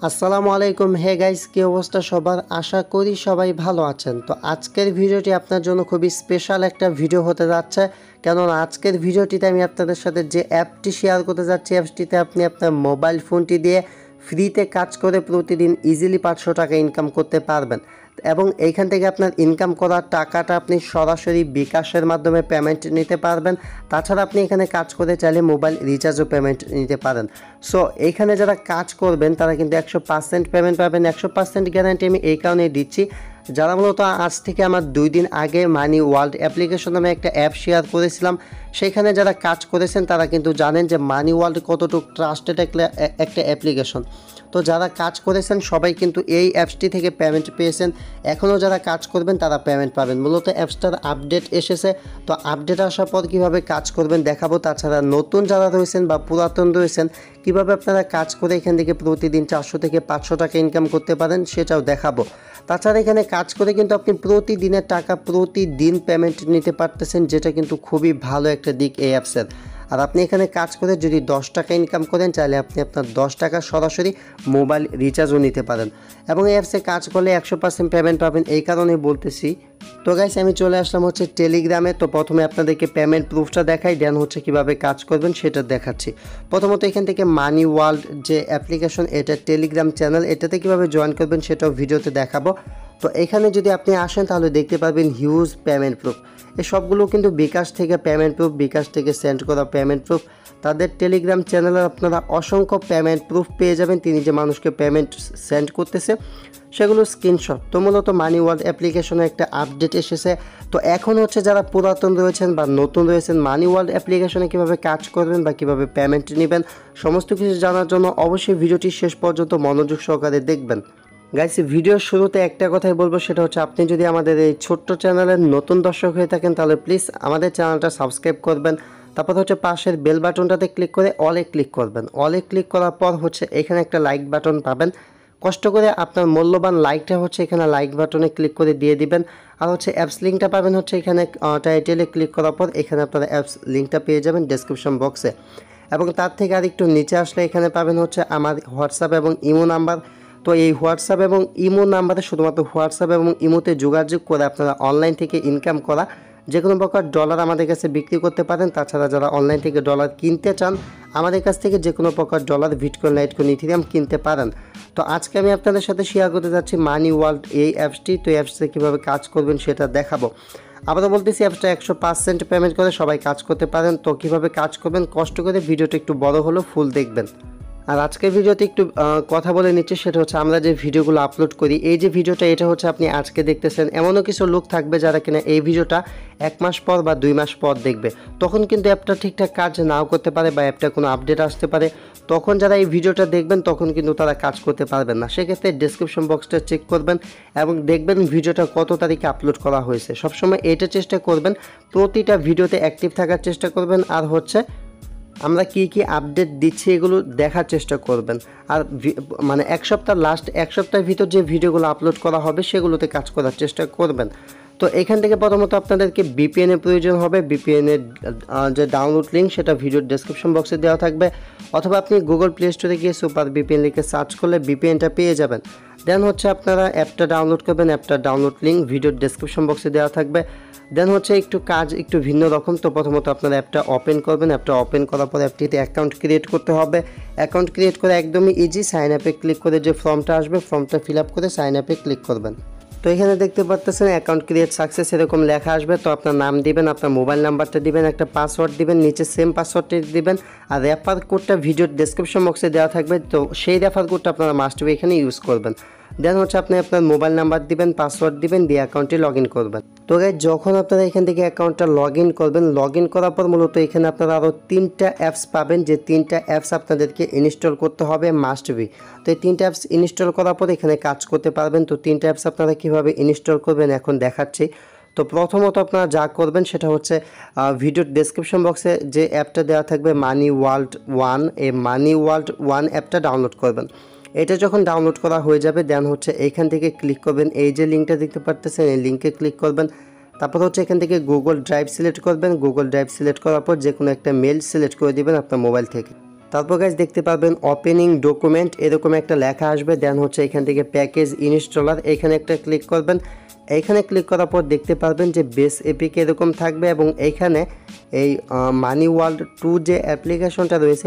আসসালামু আলাইকুম। Hey guys, কি অবস্থা সবার? আশা করি সবাই ভালো আছেন। তো আজকের ভিডিওটি আপনার জন্য খুবই স্পেশাল একটা ভিডিও হতে যাচ্ছে, কেননা আজকের ভিডিওটিতে আমি আপনাদের সাথে যে অ্যাপটি শেয়ার করতে যাচ্ছি, অ্যাপটিতে আপনি আপনার মোবাইল ফোনটি দিয়ে ফ্রিতে কাজ করে প্রতিদিন ইজিলি 500 টাকা ইনকাম করতে পারবেন এবং এইখান থেকে আপনার ইনকাম করা টাকাটা আপনি সরাসরি বিকাশের মাধ্যমে পেমেন্ট নিতে পারবেন। তাছাড়া আপনি এখানে কাজ করে চাইলে মোবাইল রিচার্জও পেমেন্ট নিতে পারেন। সো এইখানে যারা কাজ করবেন তারা কিন্তু 100% পেমেন্ট পাবেন। 100% গ্যারান্টি আমি এই কারণেই দিচ্ছি, যারা মূলত আজ থেকে আমার 2 দিন আগে মানি ওয়ার্ল্ড অ্যাপ্লিকেশন নামে একটা অ্যাপ শেয়ার করেছিলাম, সেখানে যারা কাজ করেছেন তারা কিন্তু জানেন যে মানি ওয়ার্ল্ড কতটুকু ট্রাস্টেড একটা অ্যাপ্লিকেশন। তো যারা কাজ করেছেন সবাই কিন্তু এই অ্যাপসটি থেকে পেমেন্ট পেয়েছেন। এখনও যারা কাজ করবেন তারা পেমেন্ট পাবেন। মূলত অ্যাপসটার আপডেট এসেছে, তো আপডেট আসার পর কীভাবে কাজ করবেন দেখাবো। তাছাড়া নতুন যারা রয়েছেন বা পুরাতন রয়েছেন কীভাবে আপনারা কাজ করে এখান থেকে প্রতিদিন 400 থেকে 500 টাকা ইনকাম করতে পারেন সেটাও দেখাবো। তাছাড়া এখানে কাজ করে কিন্তু আপনি প্রতিদিনের টাকা প্রতিদিন পেমেন্ট নিতে পারতেছেন, যেটা কিন্তু খুবই ভালো একটা দিক এই অ্যাপসের। আর আপনি এখানে কাজ করে যদি 10 টাকা ইনকাম করেন চাইলে আপনি আপনার 10 টাকা সরাসরি মোবাইল রিচার্জও নিতে পারেন এবং এই অ্যাপসে কাজ করলে 100% পেমেন্ট পাবেন, এই কারণেই বলতেছি। তো গাইস, আমি চলে আসলাম হচ্ছে টেলিগ্রামে। তো প্রথমে আপনাদেরকে পেমেন্ট প্রুফটা দেখাই, দেন হচ্ছে কীভাবে কাজ করবেন সেটা দেখাচ্ছি। প্রথমত এখান থেকে মানি ওয়ার্ল্ড যে অ্যাপ্লিকেশন, এটা টেলিগ্রাম চ্যানেল, এটাতে কীভাবে জয়েন করবেন সেটাও ভিডিওতে দেখাবো। তো এখানে যদি আপনি আসেন তাহলে দেখতে পারবেন হিউজ পেমেন্ট প্রুফ। এই সবগুলো কিন্তু বিকাশ থেকে পেমেন্ট প্রুফ, বিকাশ থেকে সেন্ড করা পেমেন্ট প্রুফ। তাদের টেলিগ্রাম চ্যানেলে আপনারা অসংখ্য পেমেন্ট প্রুফ পেয়ে যাবেন, তিনি যে মানুষকে পেমেন্ট সেন্ড করতেছে সেগুলো স্ক্রিনশট। তো মূলত মানি ওয়ার্ল্ড অ্যাপ্লিকেশনে একটা আপডেট এসেছে। তো এখন হচ্ছে যারা পুরাতন রয়েছেন বা নতুন রয়েছেন, মানি ওয়ার্ল্ড অ্যাপ্লিকেশনে কীভাবে কাজ করবেন বা কীভাবে পেমেন্ট নেবেন সমস্ত কিছু জানার জন্য অবশ্যই ভিডিওটি শেষ পর্যন্ত মনোযোগ সহকারে দেখবেন। গাইস, ভিডিওর শুরুতে একটা কথাই বলবো, সেটা হচ্ছে আপনি যদি আমাদের এই ছোট্ট চ্যানেলের নতুন দর্শক হয়ে থাকেন তাহলে প্লিজ আমাদের চ্যানেলটা সাবস্ক্রাইব করবেন। তারপর হচ্ছে পাশের বেল বাটনটাতে ক্লিক করে অলে ক্লিক করবেন। অলে ক্লিক করার পর হচ্ছে এখানে একটা লাইক বাটন পাবেন। কষ্ট করে আপনার মূল্যবান লাইকটা হচ্ছে এখানে লাইক বাটনে ক্লিক করে দিয়ে দিবেন। আর হচ্ছে অ্যাপস লিঙ্কটা পাবেন হচ্ছে এখানে টাইটেলে ক্লিক করার পর এখানে আপনারা অ্যাপস লিঙ্কটা পেয়ে যাবেন ডেসক্রিপশন বক্সে। এবং তার থেকে আর একটু নিচে আসলে এখানে পাবেন হচ্ছে আমার হোয়াটসঅ্যাপ এবং ইমো নাম্বার। তো এই হোয়াটসঅ্যাপ এবং ইমো নাম্বারে শুধুমাত্র হোয়াটসঅ্যাপ এবং ইমোতে যোগাযোগ করে আপনারা অনলাইন থেকে ইনকাম করা যে কোনো প্রকার ডলার আমাদের কাছে বিক্রি করতে পারেন। তাছাড়া যারা অনলাইন থেকে ডলার কিনতে চান আমাদের কাছ থেকে যে কোনো প্রকার ডলার, বিটকয়েন, লাইটকয়েন, ইথেরিয়াম কিনতে পারেন। তো আজকে আমি আপনাদের সাথে শেয়ার করতে যাচ্ছি মানি ওয়ার্ল্ড এই অ্যাপসটি। তো এই অ্যাপসে কীভাবে কাজ করবেন সেটা দেখাবো। আবারও বলতেছি, অ্যাপসটা 100% পেমেন্ট করে সবাই কাজ করতে পারেন। তো কীভাবে কাজ করবেন কষ্ট করে ভিডিওটা একটু বড় হলেও ফুল দেখবেন। আর আজকের ভিডিওতে একটু কথা বলে নিচ্ছি, সেটা হচ্ছে আমরা যে ভিডিওগুলো আপলোড করি, এই যে ভিডিওটা এটা হচ্ছে আপনি আজকে দেখতেছেন, এমনও কিছু লোক থাকবে যারা কিনা এই ভিডিওটা 1 মাস পর বা 2 মাস পর দেখবে। তখন কিন্তু অ্যাপটা ঠিকঠাক কাজ নাও করতে পারে বা অ্যাপটা কোনো আপডেট আসতে পারে। তখন যারা এই ভিডিওটা দেখবেন তখন কিন্তু তারা কাজ করতে পারবেন না। সেক্ষেত্রে ডেসক্রিপশন বক্সটা চেক করবেন এবং দেখবেন ভিডিওটা কত তারিখে আপলোড করা হয়েছে। সবসময় এটা চেষ্টা করবেন প্রতিটা ভিডিওতে অ্যাক্টিভ থাকার চেষ্টা করবেন। আর হচ্ছে আমরা কি কি আপডেট দিচ্ছি এগুলো দেখার চেষ্টা করবেন। আর মানে লাস্ট এক সপ্তাহের ভিতর যে ভিডিওগুলো আপলোড করা হবে সেগুলোতে কাজ করার চেষ্টা করবেন। তো এখান থেকে প্রথমত আপনাদেরকে ভিপিএনের প্রয়োজন হবে। ভিপিএনের যে ডাউনলোড লিঙ্ক সেটা ভিডিওর ডেসক্রিপশন বক্সে দেওয়া থাকবে, অথবা আপনি গুগল প্লে স্টোরে গিয়ে সুপার ভিপিএন লিখে সার্চ করলে ভিপিএনটা পেয়ে যাবেন। দেন হচ্ছে আপনারা অ্যাপটা ডাউনলোড করবেন। অ্যাপটার ডাউনলোড লিঙ্ক ভিডিওর ডেসক্রিপশন বক্সে দেওয়া থাকবে। দেন হচ্ছে একটু কাজ একটু ভিন্ন রকম। তো প্রথমত আপনারা অ্যাপটা ওপেন করবেন। অ্যাপটা ওপেন করার পর অ্যাপটিতে অ্যাকাউন্ট ক্রিয়েট করতে হবে। অ্যাকাউন্ট ক্রিয়েট করে একদমই ইজি, সাইন আপে ক্লিক করে যে ফর্মটা আসবে ফর্মটা ফিল আপ করে সাইন আপে ক্লিক করবেন। তো এখানে দেখতে পাচ্ছেন অ্যাকাউন্ট ক্রিয়েট সাকসেস এরকম লেখা আসবে। তো আপনার নাম দিবেন, আপনার মোবাইল নাম্বারটা দিবেন, একটা পাসওয়ার্ড দিবেন, নিচে সেম পাসওয়ার্ডটি দিবেন। আর রেফার কোডটা ভিডিওর ডেসক্রিপশন বক্সে দেওয়া থাকবে। তো সেই রেফার কোডটা আপনারা মাস্ট বি এখানে ইউজ করবেন। দেন হচ্ছে আপনি আপনার মোবাইল নাম্বার দিবেন, পাসওয়ার্ড দিবেন, দিয়ে অ্যাকাউন্টে লগ ইন করবেন। তো গাইস, যখন আপনারা এখান থেকে অ্যাকাউন্টটা লগ ইন করবেন, লগ ইন করার পর মূলত এখানে আপনারা আরও 3টা অ্যাপস পাবেন, যে 3টা অ্যাপস আপনাদেরকে ইনস্টল করতে হবে মাস্ট বি। তো এই 3টা অ্যাপস ইনস্টল করার পর এখানে কাজ করতে পারবেন। তো 3টা অ্যাপস আপনারা কীভাবে ইনস্টল করবেন এখন দেখাচ্ছি। তো প্রথমত আপনারা যা করবেন সেটা হচ্ছে ভিডিওর ডেসক্রিপশন বক্সে যে অ্যাপটা দেওয়া থাকবে মানি ওয়ার্ল্ড 1, এই মানি ওয়ার্ল্ড 1 অ্যাপটা ডাউনলোড করবেন। এটা যখন ডাউনলোড করা হয়ে যাবে দেন হচ্ছে এইখান থেকে ক্লিক করবেন, এই যে লিঙ্কটা দেখতে পাচ্ছেন এই লিঙ্কে ক্লিক করবেন। তারপর হচ্ছে এখান থেকে গুগল ড্রাইভ সিলেক্ট করবেন। গুগল ড্রাইভ সিলেক্ট করার পর যে কোনো একটা মেল সিলেক্ট করে দিবেন আপনার মোবাইল থেকে। তারপর গাইস দেখতে পারবেন ওপেনিং ডকুমেন্ট এরকম একটা লেখা আসবে, দেন হচ্ছে এখান থেকে প্যাকেজ ইনস্টলার এখানে একটা ক্লিক করবেন। এইখানে ক্লিক করার পর দেখতে পারবেন যে বেস এপিকে এরকম থাকবে এবং এইখানে এই মানি ওয়ার্ল্ড 2 যে অ্যাপ্লিকেশনটা রয়েছে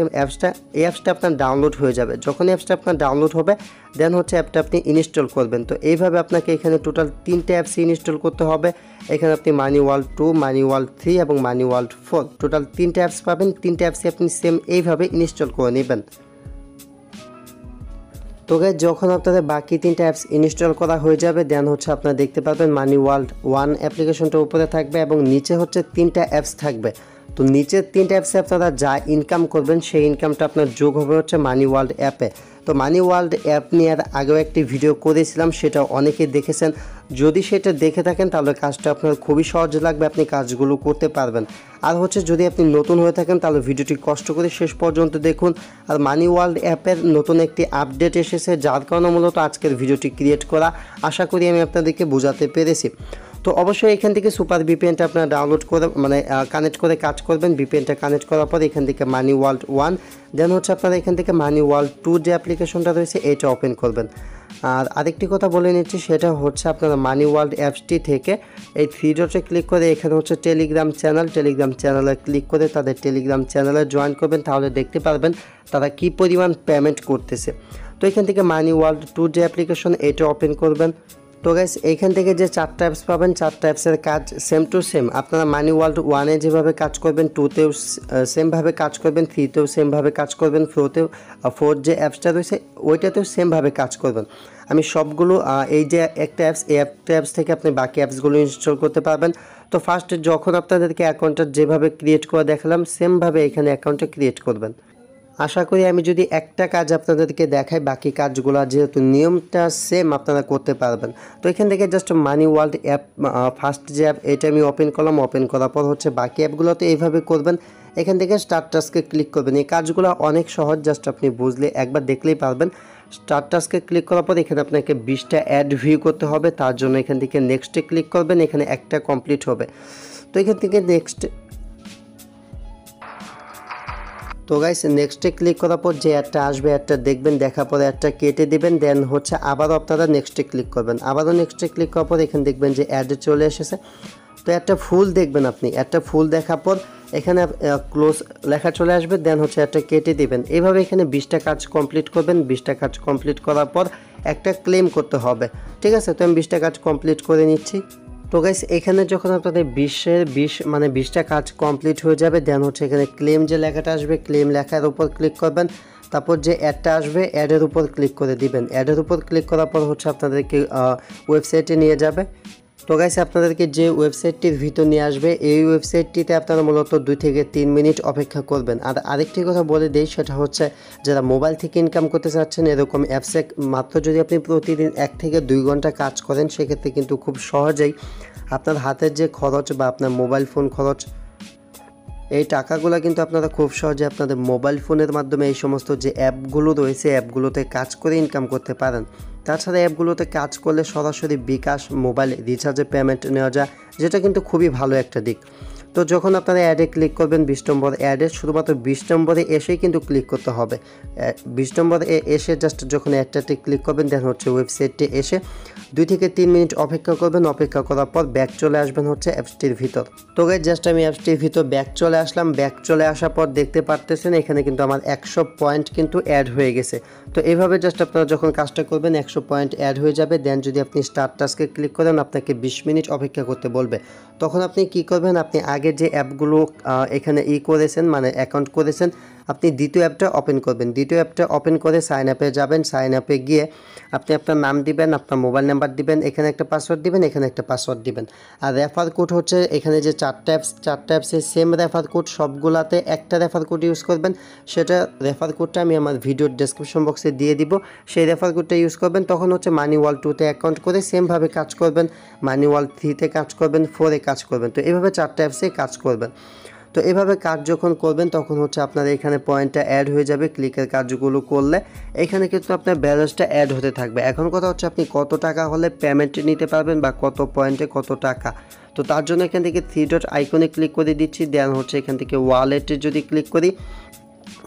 এই অ্যাপসটা আপনার ডাউনলোড হয়ে যাবে। যখন অ্যাপসটা আপনার ডাউনলোড হবে দেন হচ্ছে অ্যাপটা আপনি ইনস্টল করবেন। তো এইভাবে আপনাকে এখানে টোটাল 3টে অ্যাপস ইনস্টল করতে হবে। এখানে আপনি মানি ওয়ার্ল্ড 2, মানি ওয়ার্ল্ড 3 এবং মানি ওয়ার্ল্ড 4 টোটাল 3টে অ্যাপস পাবেন। 3টে অ্যাপসই আপনি সেম এইভাবে ইনস্টল করে নেবেন। তো গাইস যখন আপনাদের বাকি 3টে অ্যাপস ইনস্টল করা হয়ে যাবে দেন হচ্ছে আপনারা দেখতে পাবেন মানি ওয়ার্ল্ড 1 অ্যাপ্লিকেশনটা উপরে থাকবে এবং নিচে হচ্ছে 3টা অ্যাপস থাকবে। তো নিচের 3টে অ্যাপসে আপনারা যা ইনকাম করবেন সেই ইনকামটা আপনার যোগ হবে হচ্ছে মানি ওয়ার্ল্ড অ্যাপে। তো মানি ওয়ার্ল্ড অ্যাপ নিয়ে আগেও একটি ভিডিও করেছিলাম, সেটা অনেকেই দেখেছেন। যদি সেটা দেখে থাকেন তাহলে কাজটা আপনার খুবই সহজ লাগবে, আপনি কাজগুলো করতে পারবেন। আর হচ্ছে যদি আপনি নতুন হয়ে থাকেন তাহলে ভিডিওটি কষ্ট করে শেষ পর্যন্ত দেখুন। আর মানি ওয়ার্ল্ড অ্যাপের নতুন একটি আপডেট এসেছে, যার কারণে মূলত আজকের ভিডিওটি ক্রিয়েট করা। আশা করি আমি আপনাদেরকে বোঝাতে পেরেছি। তো অবশ্যই এখান থেকে সুপার ভিপিএনটা আপনারা ডাউনলোড করে কানেক্ট করে কাজ করবেন। ভিপিএনটা কানেক্ট করার পর এখান থেকে মানি ওয়ার্ল্ড 1 দেন হচ্ছে আপনারা এখান থেকে মানি ওয়ার্ল্ড 2 যে অ্যাপ্লিকেশনটা রয়েছে এটা ওপেন করবেন। আর আরেকটি কথা বলে নিচ্ছি, সেটা হচ্ছে আপনারা মানি ওয়ার্ল্ড অ্যাপসটি থেকে এই 3 ডটে ক্লিক করে এখানে হচ্ছে টেলিগ্রাম চ্যানেলে ক্লিক করে তাদের টেলিগ্রাম চ্যানেলে জয়েন করবেন। তাহলে দেখতে পারবেন তারা কী পরিমাণ পেমেন্ট করতেছে। তো এখান থেকে মানি ওয়ার্ল্ড 2 যে অ্যাপ্লিকেশন এটা ওপেন করবেন। তো গাইস এইখান থেকে যে 4টা অ্যাপস পাবেন 4টা অ্যাপসের কাজ সেম টু সেম। আপনারা মানি ওয়ার্ল্ড 1-এ যেভাবে কাজ করবেন 2তেও সেমভাবে কাজ করবেন, 3তেও সেমভাবে কাজ করবেন, 4 যে অ্যাপসটা রয়েছে ওইটাতেও সেমভাবে কাজ করবেন। আমি সবগুলো এই যে একটা অ্যাপস এই একটা অ্যাপস থেকে আপনি বাকি অ্যাপসগুলো ইনস্টল করতে পারবেন। তো ফার্স্টে যখন আপনাদেরকে অ্যাকাউন্টটা যেভাবে ক্রিয়েট করে দেখালাম সেমভাবে এখানে অ্যাকাউন্টটা ক্রিয়েট করবেন। আশা করি আমি যদি একটা কাজ আপনাদেরকে দেখাই বাকি কাজগুলো যেহেতু নিয়মটা সেম আপনারা করতে পারবেন। তো এখান থেকে জাস্ট মানি ওয়ার্ল্ড অ্যাপ ফার্স্ট যে অ্যাপ এটা আমি ওপেন করলাম। ওপেন করার পর হচ্ছে বাকি অ্যাপগুলোতে এইভাবে করবেন। এখান থেকে স্টার্ট টাস্কে ক্লিক করবেন। এই কাজগুলো অনেক সহজ, জাস্ট আপনি বুঝলে একবার দেখলেই পারবেন। স্টার্ট টাস্কে ক্লিক করার পর এখানে আপনাকে 20টা অ্যাড ভিউ করতে হবে, তার জন্য এখান থেকে নেক্সটে ক্লিক করবেন। এখানে একটা কমপ্লিট হবে। তো এখান থেকে তো গাইস নেক্সটে ক্লিক করার পর যে অ্যাডটা আসবে অ্যাডটা দেখবেন, দেখার পরে অ্যাডটা কেটে দেবেন। দেন হচ্ছে আবারও আপনারা নেক্সটে ক্লিক করবেন। আবারও নেক্সটে ক্লিক করার পর এখানে দেখবেন যে অ্যাড চলে এসেছে। তো একটা ফুল দেখবেন, আপনি একটা ফুল দেখার পর এখানে ক্লোজ লেখা চলে আসবে। দেন হচ্ছে একটা কেটে দিবেন। এইভাবে এখানে 20টা কাজ কমপ্লিট করবেন। 20টা কাজ কমপ্লিট করার পর একটা ক্লেম করতে হবে, ঠিক আছে। তো আমি 20টা কাজ কমপ্লিট করে নিচ্ছি। তো গাইস এখানে যখন আপনাদের 20টা কাজ কমপ্লিট হয়ে যাবে দেন হচ্ছে এখানে ক্লেম যে লেখাটা আসবে ক্লেম লেখার উপর ক্লিক করবেন। তারপর যে অ্যাডটা আসবে অ্যাডের উপর ক্লিক করে দিবেন। অ্যাডের উপর ক্লিক করার পর হচ্ছে আপনাদেরকে ওয়েবসাইটে নিয়ে যাবে। তো গাইস আপনাদেরকে যে ওয়েবসাইটটির ভিতর নিয়ে আসবে এই ওয়েবসাইটটিতে আপনারা মূলত 2 থেকে 3 মিনিট অপেক্ষা করবেন। আর আরেকটি কথা বলে দেই, সেটা হচ্ছে যারা মোবাইল থেকে ইনকাম করতে চাচ্ছেন এরকম অ্যাপসে মাত্র যদি আপনি প্রতিদিন 1 থেকে 2 ঘন্টা কাজ করেন সেক্ষেত্রে কিন্তু খুব সহজেই আপনার হাতের যে খরচ বা আপনার মোবাইল ফোন খরচ এই টাকাগুলো কিন্তু আপনারা খুব সহজে আপনাদের মোবাইল ফোনের মাধ্যমে এই সমস্ত যে অ্যাপগুলো রয়েছে অ্যাপগুলোতে কাজ করে ইনকাম করতে পারেন। তাছাড়া অ্যাপগুলোতে কাজ করলে সরাসরি বিকাশ মোবাইল রিচার্জে পেমেন্ট নেওয়া যায়, যেটা কিন্তু খুবই ভালো একটা দিক। তো যখন আপনারা অ্যাডে ক্লিক করবেন 20 নম্বর অ্যাডে শুধুমাত্র 20 নম্বরে এসেই কিন্তু ক্লিক করতে হবে। 20 নম্বরে এসে জাস্ট যখন অ্যাডটাতে ক্লিক করবেন দেন হচ্ছে ওয়েবসাইটটি এসে 2 থেকে 3 মিনিট অপেক্ষা করবেন। অপেক্ষা করার পর ব্যাক চলে আসবেন হচ্ছে অ্যাপসটির ভিতর। তো গাইস জাস্ট আমি অ্যাপসটির ভিতর ব্যাক চলে আসলাম। ব্যাক চলে আসার পর দেখতে পারতেছেন এখানে কিন্তু আমার 100 পয়েন্ট কিন্তু অ্যাড হয়ে গেছে। তো এইভাবে জাস্ট আপনারা যখন কাজটা করবেন 100 পয়েন্ট অ্যাড হয়ে যাবে। দেন যদি আপনি স্টার্ট টাস্কে ক্লিক করেন আপনাকে 20 মিনিট অপেক্ষা করতে বলবে। তখন আপনি কি করবেন, আপনি আগে যে অ্যাপগুলো এখানে করেছেন মানে অ্যাকাউন্ট করেছেন আপনি দ্বিতীয় অ্যাপটা ওপেন করবেন। দ্বিতীয় অ্যাপটা ওপেন করে সাইন আপে যাবেন। সাইন আপে গিয়ে আপনি আপনার নাম দিবেন, আপনার মোবাইল নাম্বার দিবেন, এখানে একটা পাসওয়ার্ড দিবেন, এখানে একটা পাসওয়ার্ড দিবেন। আর রেফার কোড হচ্ছে এখানে যে 4টা অ্যাপসের সেম রেফার কোড, সবগুলাতে একটা রেফার কোড ইউজ করবেন। সেটা রেফার কোডটা আমি আমার ভিডিওর ডেসক্রিপশন বক্সে দিয়ে দিব, সেই রেফার কোডটা ইউজ করবেন। তখন হচ্ছে মানি ওয়ার্ল্ড 2-তে অ্যাকাউন্ট করে সেমভাবে কাজ করবেন, মানি ওয়ার্ল্ড 3-তে কাজ করবেন, 4-এ কাজ করবেন। তো এইভাবে 4টা অ্যাপসে কাজ করবেন। তো এভাবে কাজ যখন করবেন তখন হচ্ছে আপনার এখানে পয়েন্টটা অ্যাড হয়ে যাবে। ক্লিকের কাজগুলো করলে এখানে কিন্তু আপনার ব্যালেন্সটা অ্যাড হতে থাকবে। এখন কথা হচ্ছে আপনি কত টাকা হলে পেমেন্ট নিতে পারবেন বা কত পয়েন্টে কত টাকা। তো তার জন্য এখান থেকে 3 ডট আইকনে ক্লিক করে দিচ্ছি। দেন হচ্ছে এখান থেকে ওয়ালেটে যদি ক্লিক করি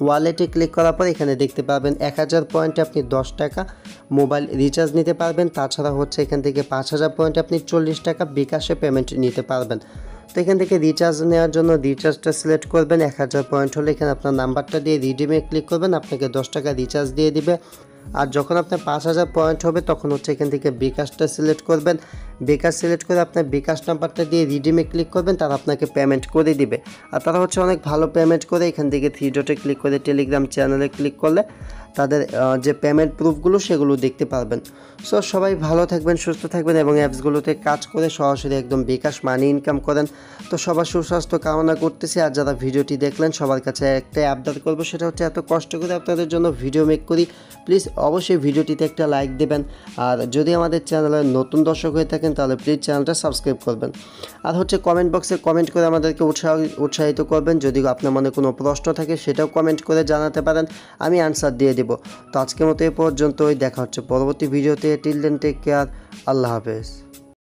ওয়ালেটে ক্লিক করার পর এখানে দেখতে পাবেন 1000 পয়েন্টে আপনি 10 টাকা মোবাইল রিচার্জ নিতে পারবেন। তাছাড়া হচ্ছে এখান থেকে 5000 পয়েন্টে আপনি 40 টাকা বিকাশে পেমেন্ট নিতে পারবেন। তো এখান থেকে রিচার্জ নেওয়ার জন্য রিচার্জটা সিলেক্ট করবেন। 1000 পয়েন্ট হলে এখানে আপনার নাম্বারটা দিয়ে রিডিমে ক্লিক করবেন, আপনাকে 10 টাকা রিচার্জ দিয়ে দিবে। আর যখন আপনার 5000 পয়েন্ট হবে তখন হচ্ছে এখান থেকে বিকাশটা সিলেক্ট করবেন। বিকাশ সিলেক্ট করে আপনার বিকাশ নাম্বারটা দিয়ে রিডিমে ক্লিক করবেন, তারা আপনাকে পেমেন্ট করে দিবে। আর তারা হচ্ছে অনেক ভালো পেমেন্ট করে। এখান থেকে 3 ডটে ক্লিক করে টেলিগ্রাম চ্যানেলে ক্লিক করলে তাদের যে পেমেন্ট প্রুফগুলো সেগুলো দেখতে পারবেন। সো সবাই ভালো থাকবেন, সুস্থ থাকবেন এবং অ্যাপসগুলোতে কাজ করে সরাসরি একদম বিকাশ মানি ইনকাম করেন। তো সবার সুস্বাস্থ্য কামনা করতেছি। আর যারা ভিডিওটি দেখলেন সবার কাছে একটাই আবদার করবো, সেটা হচ্ছে এত কষ্ট করে আপনাদের জন্য ভিডিও মেক করি, প্লিজ অবশ্যই ভিডিওটিতে একটা লাইক দেবেন। আর যদি আমাদের চ্যানেলের নতুন দর্শক হয়ে থাকেন তাহলে প্লিজ চ্যানেলটা সাবস্ক্রাইব করবেন। আর হচ্ছে কমেন্ট বক্সে কমেন্ট করে আমাদেরকে উৎসাহিত করবেন। যদি আপনার মনে কোনো প্রশ্ন থাকে সেটাও কমেন্ট করে জানাতে পারেন, আমি আনসার দিয়ে দেব। তো আজকের মতো এ পর্যন্তই, দেখা হচ্ছে পরবর্তী ভিডিওতে। টিল দেন টেক কেয়ার, আল্লাহ হাফেজ।